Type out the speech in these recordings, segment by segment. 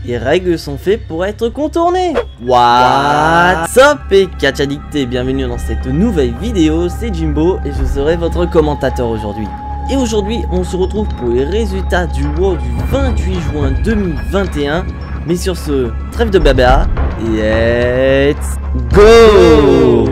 les règles sont faites pour être contournées. What's up et catch addicté, bienvenue dans cette nouvelle vidéo, c'est Jimbo et je serai votre commentateur aujourd'hui. Et aujourd'hui on se retrouve pour les résultats du WoW du 28 juin 2021. Mais sur ce, trêve de blabla, let's go!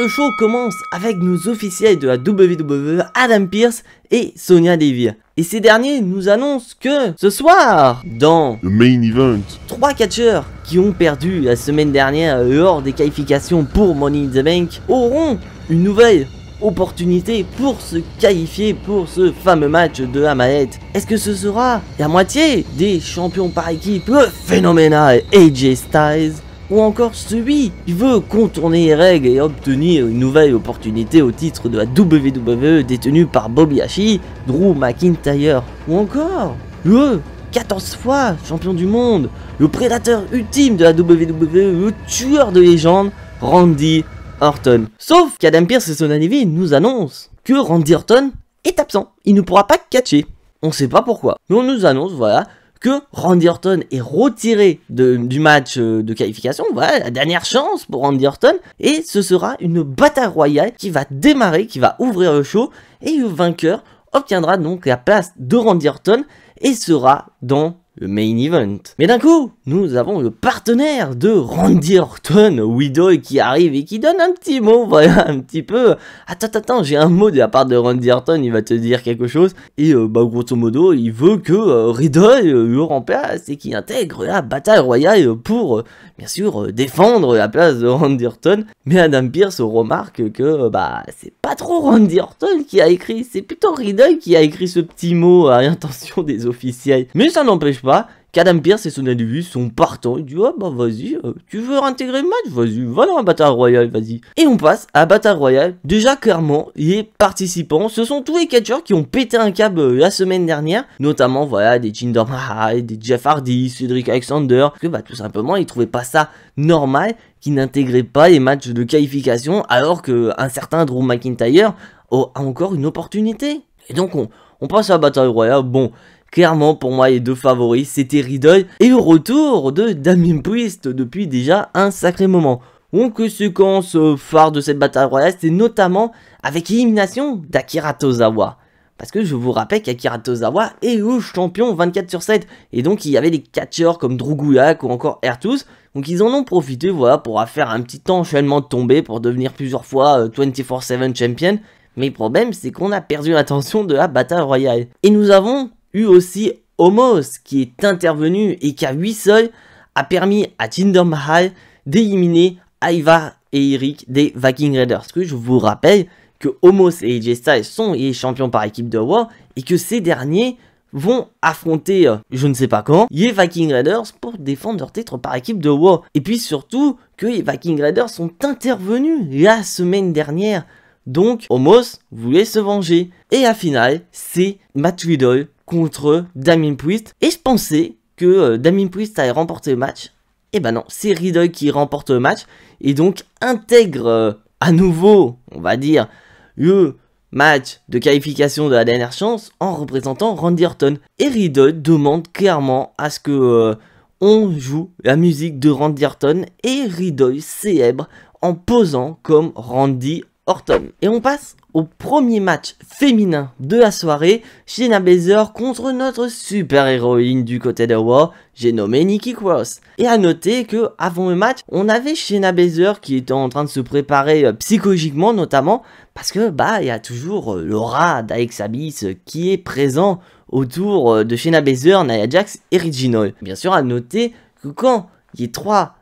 Le show commence avec nos officiels de la WWE, Adam Pearce et Sonya Deville. Et ces derniers nous annoncent que ce soir, dans le main event, 3 catcheurs qui ont perdu la semaine dernière lors des qualifications pour Money in the Bank auront une nouvelle opportunité pour se qualifier pour ce fameux match de la mallette. Est-ce que ce sera la moitié des champions par équipe, le phénoménal AJ Styles, ou encore celui qui veut contourner les règles et obtenir une nouvelle opportunité au titre de la WWE détenue par Bobby Lashley, Drew McIntyre, ou encore le 14 fois champion du monde, le prédateur ultime de la WWE, le tueur de légende, Randy Orton. Sauf qu'Adam Pearce et Sonya Deville nous annoncent que Randy Orton est absent, il ne pourra pas catcher. On sait pas pourquoi, mais on nous annonce, voilà, que Randy Orton est retiré du match de qualification. Voilà la dernière chance pour Randy Orton. Et ce sera une bataille royale qui va démarrer, qui va ouvrir le show. Et le vainqueur obtiendra donc la place de Randy Orton et sera dans le main event. Mais d'un coup, nous avons le partenaire de Randy Orton, Widow, qui arrive et qui donne un petit mot, voilà, un petit peu. Attends, j'ai un mot de la part de Randy Orton, il va te dire quelque chose. Et grosso modo, il veut que Riddle le remplace et qu'il intègre la bataille royale pour, bien sûr, défendre la place de Randy Orton. Mais Adam Pearce remarque que, c'est pas trop Randy Orton qui a écrit, c'est plutôt Riddle qui a écrit ce petit mot à l'intention des officiels. Mais ça n'empêche pas qu'Adam Pearce et Sonya Deville sont partants. Il dit vas-y, tu veux intégrer le match, vas-y, va dans la bataille royale, vas-y. Et on passe à la bataille royale. Déjà clairement, les participants, ce sont tous les catcheurs qui ont pété un câble la semaine dernière, notamment voilà des Jinder Mahal, des Jeff Hardy, Cedric Alexander, que tout simplement ils trouvaient pas ça normal qu'ils n'intégraient pas les matchs de qualification alors qu'un certain Drew McIntyre a encore une opportunité. Et donc on passe à la bataille royale. Bon, clairement, pour moi, les deux favoris, c'était Riddle et le retour de Damien Priest depuis déjà un sacré moment. Donc, séquence phare de cette bataille royale, c'est notamment avec l'élimination d'Akira Tozawa. Parce que je vous rappelle qu'Akira Tozawa est le champion 24/7. Et donc, il y avait des catcheurs comme Drew Gulak ou encore R-Truth. Donc, ils en ont profité, voilà, pour faire un petit enchaînement de tombées pour devenir plusieurs fois 24/7 champion. Mais le problème, c'est qu'on a perdu l'attention de la bataille royale. Et nous avons eu aussi Omos qui est intervenu et qui à lui seul a permis à Jinder Mahal d'éliminer Ivar et Eric des Viking Raiders. Parce que je vous rappelle que Omos et AJ Styles sont les champions par équipe de WoW et que ces derniers vont affronter, je ne sais pas quand, les Viking Raiders pour défendre leur titre par équipe de WoW. Et puis surtout que les Viking Raiders sont intervenus la semaine dernière. Donc Omos voulait se venger. Et à finale, c'est Matt Riddle contre Damien Priest. Et je pensais que Damien Priest allait remporter le match. Et non, c'est Riddle qui remporte le match. Et donc intègre à nouveau, on va dire, le match de qualification de la dernière chance en représentant Randy Orton. Et Riddle demande clairement à ce que on joue la musique de Randy Orton. Et Riddle célèbre en posant comme Randy Orton. Et on passe au premier match féminin de la soirée, Shayna Baszler contre notre super héroïne du côté de WoW, j'ai nommé Nikki Cross. Et à noter que avant le match, on avait Shayna Baszler qui était en train de se préparer psychologiquement notamment, parce que il y a toujours l'aura d'Alex Abyss qui est présent autour de Shayna Baszler, Nia Jax et Reginald. Bien sûr à noter que quand les trois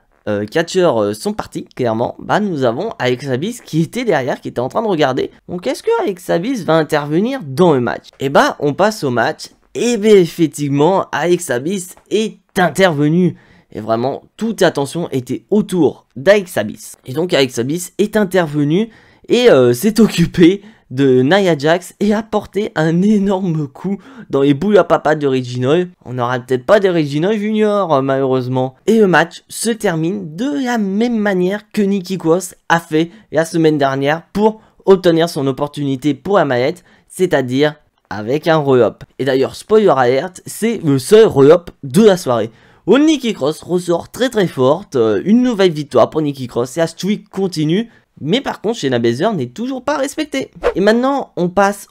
catcheurs sont partis, clairement, nous avons Alex Abyss qui était derrière, qui était en train de regarder. Donc est-ce que Alex Abyss va intervenir dans le match? Et on passe au match, et effectivement, Alex Abyss est intervenu. Et vraiment, toute l'attention était autour d'Alex Abyss. Et donc Alex Abyss est intervenu et s'est occupé de Nia Jax et a porté un énorme coup dans les boules à papa de Regina. On n'aura peut-être pas de Regina Junior malheureusement. Et le match se termine de la même manière que Nikki Cross a fait la semaine dernière pour obtenir son opportunité pour la mallette, c'est-à-dire avec un re-up. Et d'ailleurs, spoiler alert, c'est le seul re-up de la soirée. Nikki Cross ressort très forte, une nouvelle victoire pour Nikki Cross et la streak continue. Mais par contre, Shayna Baszler n'est toujours pas respectée. Et maintenant, on passe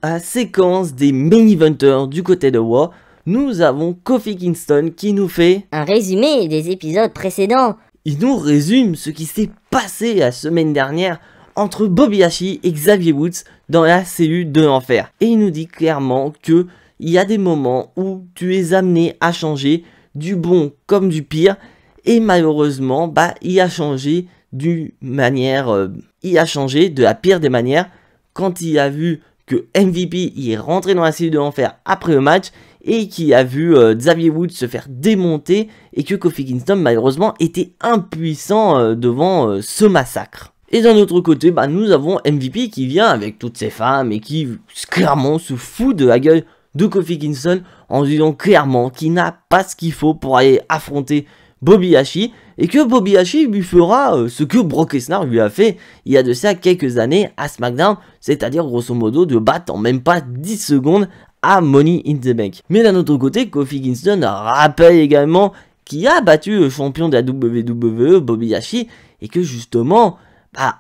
à la séquence des main eventers du côté de Raw. Nous avons Kofi Kingston qui nous fait un résumé des épisodes précédents. Il nous résume ce qui s'est passé la semaine dernière entre Bobby Lashley et Xavier Woods dans la cellule de l'enfer. Et il nous dit clairement que il y a des moments où tu es amené à changer du bon comme du pire. Et malheureusement, il a changé il a changé de la pire des manières quand il a vu que MVP il est rentré dans la cellule de l'enfer après le match et qu'il a vu Xavier Woods se faire démonter et que Kofi Kingston malheureusement était impuissant devant ce massacre. Et d'un autre côté, nous avons MVP qui vient avec toutes ses femmes et qui clairement se fout de la gueule de Kofi Kingston en disant clairement qu'il n'a pas ce qu'il faut pour aller affronter Bobby Lashley et que Bobby Lashley lui fera ce que Brock Lesnar lui a fait il y a de ça quelques années à SmackDown, c'est-à-dire grosso modo de battre en même pas 10 secondes à Money in the Bank. Mais d'un autre côté, Kofi Kingston rappelle également qu'il a battu le champion de la WWE, Bobby Lashley, et que justement,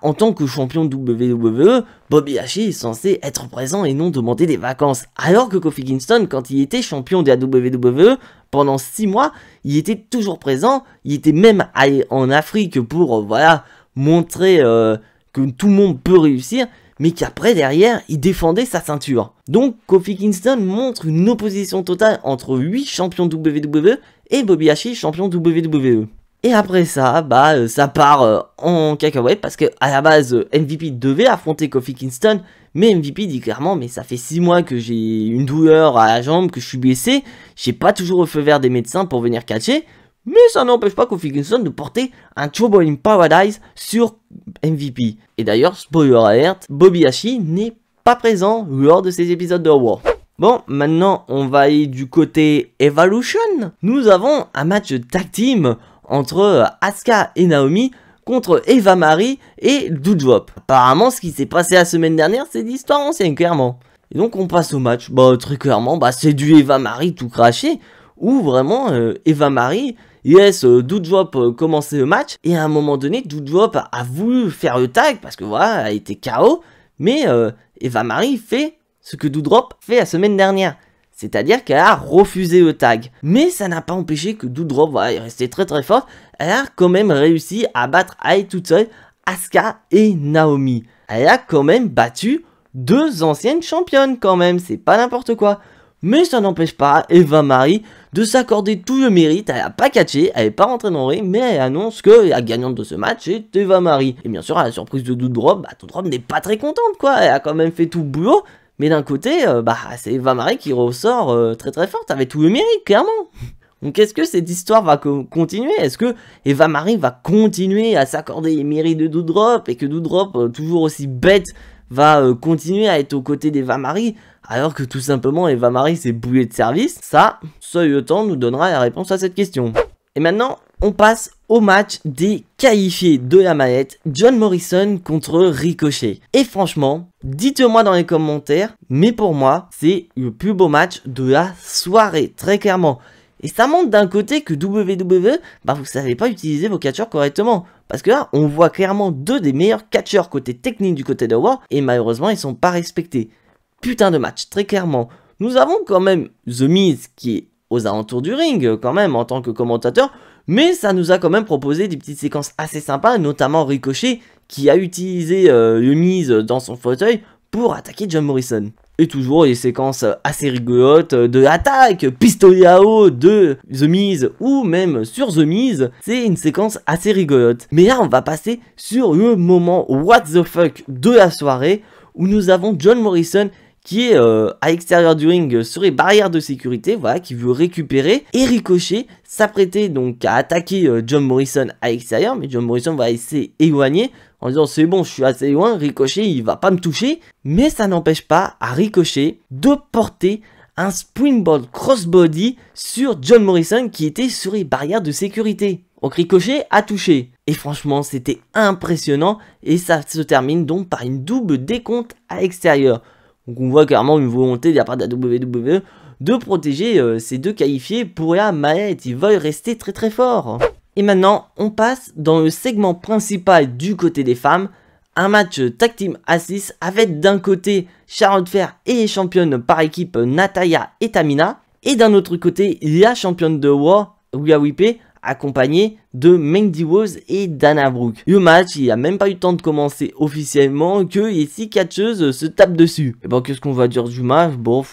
en tant que champion de WWE, Bobby Lashley est censé être présent et non demander des vacances. Alors que Kofi Kingston, quand il était champion de la WWE, pendant 6 mois, il était toujours présent, il était même allé en Afrique pour montrer que tout le monde peut réussir, mais qu'après derrière, il défendait sa ceinture. Donc Kofi Kingston montre une opposition totale entre 8 champions WWE et Bobby Lashley, champion WWE. Et après ça, ça part en cacahuète parce que à la base, MVP devait affronter Kofi Kingston, mais MVP dit clairement, mais ça fait 6 mois que j'ai une douleur à la jambe, que je suis blessé, j'ai pas toujours le feu vert des médecins pour venir catcher, mais ça n'empêche pas Kofi Kingston de porter un Trouble in Paradise sur MVP. Et d'ailleurs, spoiler alert, Bobby Lashley n'est pas présent lors de ces épisodes de Raw. Bon, maintenant on va aller du côté Evolution. Nous avons un match tag team entre Asuka et Naomi contre Eva Marie et Doudrop. Apparemment, ce qui s'est passé la semaine dernière, c'est l'histoire ancienne, clairement. Et donc, on passe au match. Très clairement, c'est du Eva Marie tout craché, où vraiment, Eva Marie laisse Doudrop commencer le match, et à un moment donné, Doudrop a voulu faire le tag, parce que elle était KO, mais Eva Marie fait ce que Doudrop fait la semaine dernière. C'est-à-dire qu'elle a refusé le tag. Mais ça n'a pas empêché que Doudrop est restée très forte. Elle a quand même réussi à battre à elle toute seule Asuka et Naomi. Elle a quand même battu 2 anciennes championnes quand même. C'est pas n'importe quoi. Mais ça n'empêche pas Eva Marie de s'accorder tout le mérite. Elle n'a pas catché, elle n'est pas rentrée dans le ring, mais elle annonce que la gagnante de ce match est Eva Marie. Et bien sûr, à la surprise de Doudrop, Doudrop n'est pas très contente quoi. Elle a quand même fait tout le boulot. Mais d'un côté, c'est Eva Marie qui ressort très forte avec tout le mérite, clairement. Donc est-ce que cette histoire va continuer? Est-ce que Eva Marie va continuer à s'accorder les mérites de Doudrop et que Doudrop, toujours aussi bête, va continuer à être aux côtés d'Eva Marie alors que tout simplement Eva Marie s'est bouillée de service? Ça, seul le temps nous donnera la réponse à cette question. Et maintenant, on passe au match des qualifiés de la mallette, John Morrison contre Ricochet. Et franchement, dites-moi dans les commentaires, mais pour moi, c'est le plus beau match de la soirée, très clairement. Et ça montre d'un côté que WWE, vous savez pas utiliser vos catcheurs correctement. Parce que là, on voit clairement 2 des meilleurs catcheurs côté technique du côté de Raw, et malheureusement, ils sont pas respectés. Putain de match, très clairement. Nous avons quand même The Miz qui est aux alentours du ring, quand même, en tant que commentateur, mais ça nous a quand même proposé des petites séquences assez sympas, notamment Ricochet, qui a utilisé le Miz dans son fauteuil pour attaquer John Morrison. Et toujours les séquences assez rigolotes de attaque, pistolet à eau de The Miz ou même sur The Miz, c'est une séquence assez rigolote. Mais là on va passer sur le moment what the fuck de la soirée où nous avons John Morrison qui est à l'extérieur du ring sur les barrières de sécurité, qui veut récupérer, et Ricochet s'apprêtait donc à attaquer John Morrison à l'extérieur, mais John Morrison va essayer d'éloigner. en disant c'est bon, je suis assez loin, Ricochet il va pas me toucher. Mais ça n'empêche pas à Ricochet de porter un springboard crossbody sur John Morrison qui était sur les barrières de sécurité. Donc Ricochet a touché. Et franchement, c'était impressionnant. Et ça se termine donc par une double décompte à l'extérieur. Donc on voit clairement une volonté de la part de la WWE de protéger ces deux qualifiés pour la manette. Ils veulent rester très très forts. Et maintenant, on passe dans le segment principal du côté des femmes. Un match Tag Team A6 avec d'un côté Charlotte Flair et les championnes par équipe Natalya et Tamina. Et d'un autre côté, la championne de Raw, Rhea Ripley, accompagnée de Mandy Rose et Dana Brooke. Le match, il a même pas eu le temps de commencer officiellement que les 6 catcheuses se tapent dessus. Et bon, qu'est-ce qu'on va dire du match? Bon,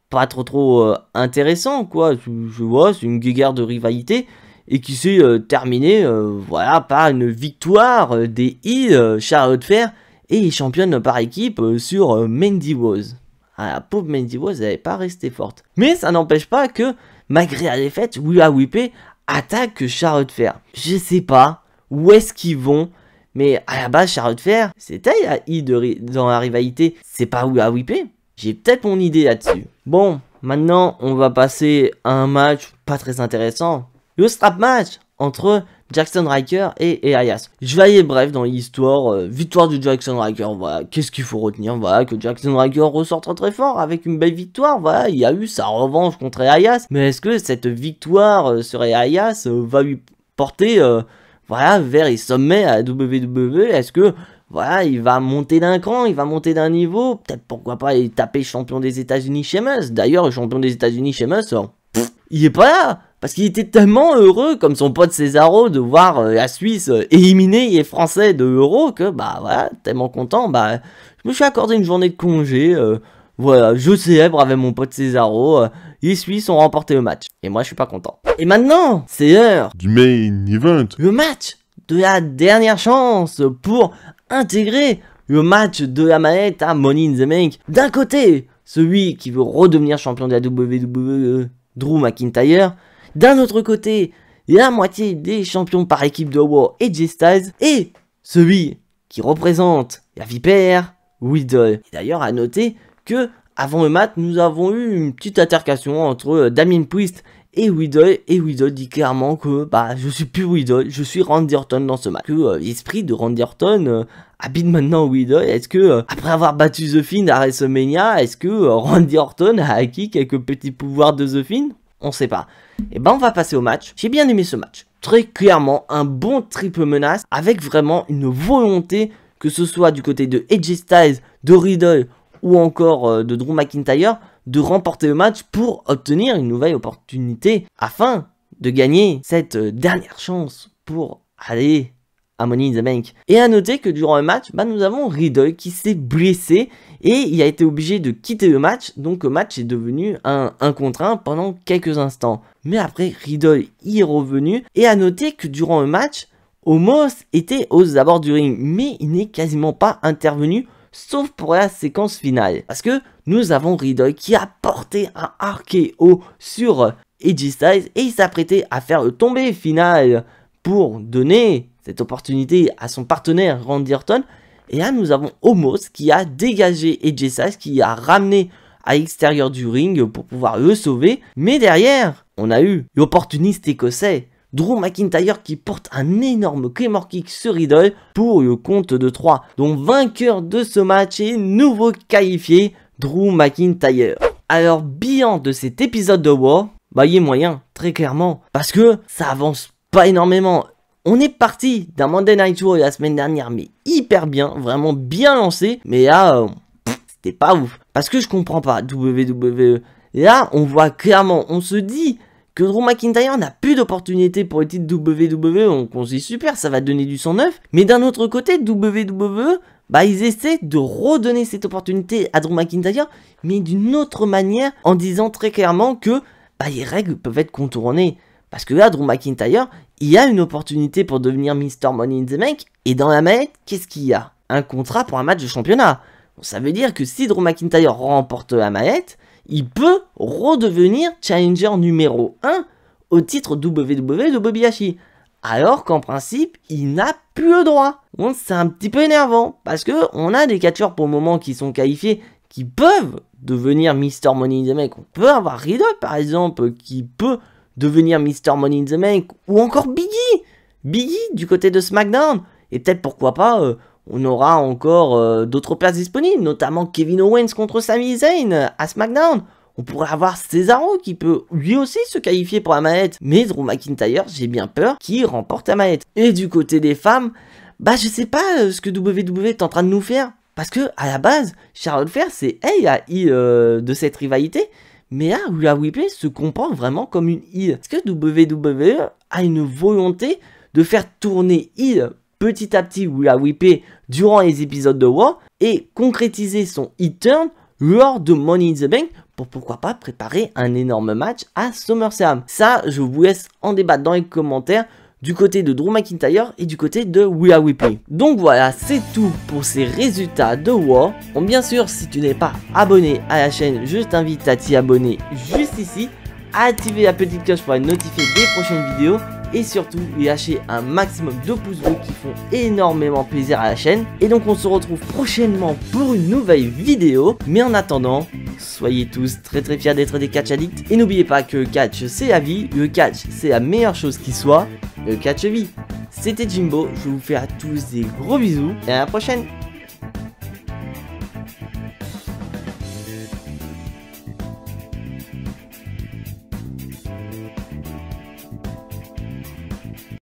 pas trop intéressant, quoi. Je vois, c'est une guéguerre de rivalité. Et qui s'est terminé voilà, par une victoire des Heels, Charlotte Flair et les championnes par équipe sur Mandy Rose. Ah, la pauvre Mandy Rose, elle n'est pas restée forte. Mais ça n'empêche pas que, malgré la défaite, Rhea Ripley attaque Charlotte Flair. Je sais pas où est-ce qu'ils vont, mais à la base, Charlotte Flair, c'était la Heel dans la rivalité. C'est pas Rhea Ripley. J'ai peut-être mon idée là-dessus. Bon, maintenant, on va passer à un match pas très intéressant. Le strap match entre Jackson Ryker et Elias. Je vais aller bref dans l'histoire. Victoire de Jackson Ryker, voilà. Qu'est-ce qu'il faut retenir? Voilà, que Jackson Ryker ressort très fort avec une belle victoire. Voilà, il y a eu sa revanche contre Elias. Mais est-ce que cette victoire sur Elias va lui porter voilà, vers les sommets à la WWE? Est-ce que voilà, il va monter d'un cran, il va monter d'un niveau? Peut-être pourquoi pas aller taper champion des États-Unis Sheamus. D'ailleurs, le champion des États-Unis Sheamus, il est pas là. Parce qu'il était tellement heureux, comme son pote Cesaro, de voir la Suisse éliminer les Français de Euro, que bah voilà, tellement content, bah je me suis accordé une journée de congé, voilà, je célèbre avec mon pote Cesaro, les Suisses ont remporté le match, et moi je suis pas content. Et maintenant, c'est l'heure du main event, le match de la dernière chance pour intégrer le match de la manette à Money in the Bank. D'un côté, celui qui veut redevenir champion de la WWE, Drew McIntyre. D'un autre côté, la moitié des champions par équipe de Raw, AJ Styles, et celui qui représente la vipère, Riddle. Et d'ailleurs, à noter que avant le match, nous avons eu une petite altercation entre Damien Priest et Riddle dit clairement que bah je suis plus Riddle, je suis Randy Orton dans ce match. Que l'esprit de Randy Orton habite maintenant Riddle. Est-ce que après avoir battu The Fiend à WrestleMania, est-ce que Randy Orton a acquis quelques petits pouvoirs de The Fiend? On sait pas. Et ben on va passer au match. J'ai bien aimé ce match. Très clairement, un bon triple menace avec vraiment une volonté, que ce soit du côté de AJ Styles, de Riddle ou encore de Drew McIntyre, de remporter le match pour obtenir une nouvelle opportunité afin de gagner cette dernière chance pour aller à Money in the Bank. Et à noter que durant le match, bah, nous avons Riddle qui s'est blessé et il a été obligé de quitter le match. Donc le match est devenu un 1 contre 1 pendant quelques instants. Mais après, Riddle y est revenu. Et à noter que durant le match, Omos était aux abords du ring, mais il n'est quasiment pas intervenu, sauf pour la séquence finale. Parce que nous avons Riddle qui a porté un RKO sur AJ Styles et il s'apprêtait à faire le tombé final pour donner cette opportunité à son partenaire Randy Orton. Et là nous avons Omos qui a dégagé AJ Styles, qui a ramené à l'extérieur du ring pour pouvoir le sauver. Mais derrière, on a eu l'opportuniste écossais Drew McIntyre qui porte un énorme Claymore Kick sur Riddle pour le compte de 3. Donc vainqueur de ce match et nouveau qualifié, Drew McIntyre. Alors bilan de cet épisode de Raw, bah il est moyen, très clairement, parce que ça avance pas énormément. On est parti d'un Monday Night Raw la semaine dernière, mais hyper bien, vraiment bien lancé, mais là, c'était pas ouf. Parce que je comprends pas, WWE. Là, on voit clairement, on se dit que Drew McIntyre n'a plus d'opportunité pour le titre WWE, donc on se dit super, ça va donner du sang neuf. Mais d'un autre côté, WWE, bah ils essaient de redonner cette opportunité à Drew McIntyre, mais d'une autre manière, en disant très clairement que bah, les règles peuvent être contournées. Parce que là, Drew McIntyre, il y a une opportunité pour devenir Mr. Money in the Bank, et dans la manette, qu'est-ce qu'il y a? Un contrat pour un match de championnat. Bon, ça veut dire que si Drew McIntyre remporte la manette, il peut redevenir challenger numéro 1 au titre WWE de Bobby Lashley. alors qu'en principe, il n'a plus le droit. Donc c'est un petit peu énervant, parce que on a des catcheurs pour le moment qui sont qualifiés, qui peuvent devenir Mr. Money in the Bank. On peut avoir Riddle par exemple, qui peut devenir Mr. Money in the Bank, ou encore Biggie du côté de SmackDown. Et peut-être pourquoi pas, on aura encore d'autres places disponibles, notamment Kevin Owens contre Sami Zayn à SmackDown. On pourrait avoir Cesaro qui peut lui aussi se qualifier pour la manette. Mais Drew McIntyre, j'ai bien peur qu'il remporte la manette. Et du côté des femmes, bah je sais pas ce que WWE est en train de nous faire. Parce que à la base, Charlotte Flair c'est la heel de cette rivalité. Mais là, Rhea Ripley se comporte vraiment comme une heel. Est-ce que WWE a une volonté de faire tourner heel petit à petit Rhea Ripley durant les épisodes de Raw et concrétiser son heel turn lors de Money in the Bank pour pourquoi pas préparer un énorme match à SummerSlam? Ça, je vous laisse en débattre dans les commentaires du côté de Drew McIntyre et du côté de Rhea Ripley. Donc voilà, c'est tout pour ces résultats de Raw. Bon, bien sûr, si tu n'es pas abonné à la chaîne, je t'invite à t'y abonner juste ici, à activer la petite cloche pour être notifié des prochaines vidéos et surtout lâcher un maximum de pouces bleus qui font énormément plaisir à la chaîne. Et donc on se retrouve prochainement pour une nouvelle vidéo, mais en attendant, soyez tous très fiers d'être des catch addicts et n'oubliez pas que le catch c'est la vie, le catch c'est la meilleure chose qui soit, le catch vie. C'était Jimbo, je vous fais à tous des gros bisous et à la prochaine.